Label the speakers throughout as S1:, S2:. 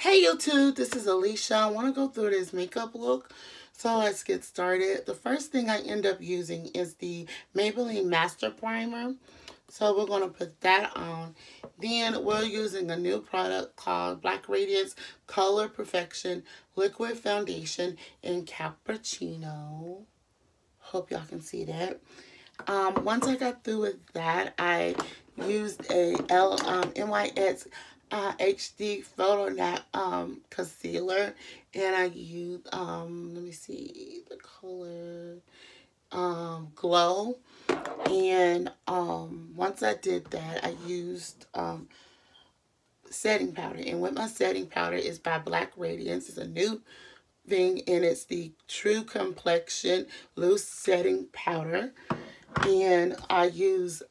S1: Hey YouTube, this is Alicia. I want to go through this makeup look. So let's get started. The first thing I end up using is the Maybelline Master Primer. So we're going to put that on. Then we're using a new product called Black Radiance Color Perfection Liquid Foundation in Cappuccino. Hope y'all can see that. Once I got through with that, I used a NYX HD Photo Nap concealer, and I used let me see the color Glow. And once I did that, I used setting powder, and with my setting powder is by Black Radiance. It's a new thing, and it's the True Complexion Loose Setting Powder. And I use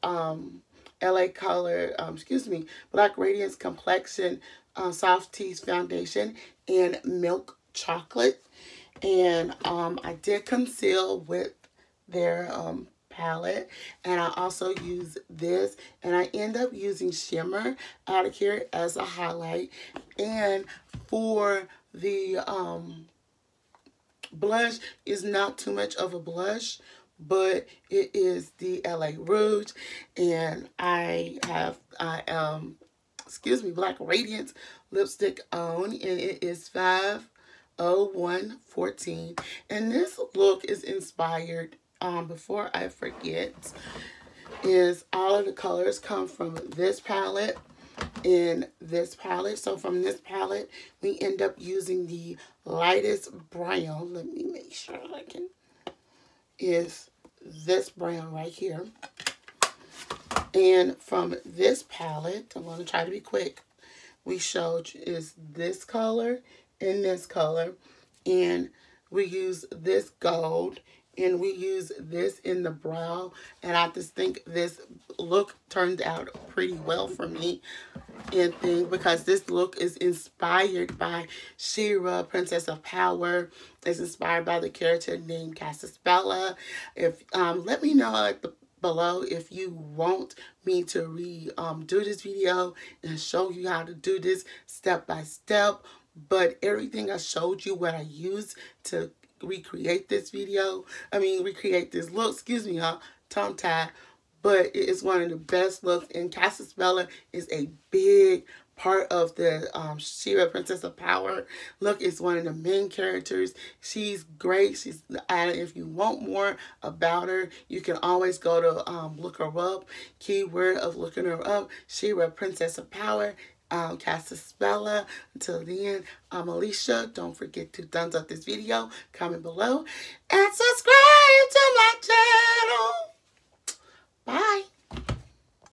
S1: Black Radiance Complexion Soft Tease Foundation and Milk Chocolate. And I did conceal with their palette, and I also use this, and I end up using shimmer out of here as a highlight. And for the blush, is not too much of a blush, but it is the LA Rouge, and I have Black Radiance lipstick on, and it is 50114. And this look is inspired, before I forget, is all of the colors come from this palette and this palette. So from this palette, we end up using the lightest brown. Let me make sure I can. Is this brown right here. And from this palette, I'm going to try to be quick, we showed is this color and this color, and we use this gold, and we use this in the brow. And I just think this look turned out pretty well for me, and because this look is inspired by She-Ra, Princess of Power. It's inspired by the character named Castaspella. If let me know below if you want me to do this video and show you how to do this step by step. But everything I showed you, what I used to recreate this recreate this look, tongue tied. But it is one of the best looks, and Castaspella is a big part of the She-Ra, Princess of Power look. Is one of the main characters. She's great. If you want more about her, you can always go to look her up. Keyword of looking her up: She-Ra, Princess of Power, Castaspella. Until then, I'm Alicia. Don't forget to thumbs up this video, comment below, and subscribe to my channel.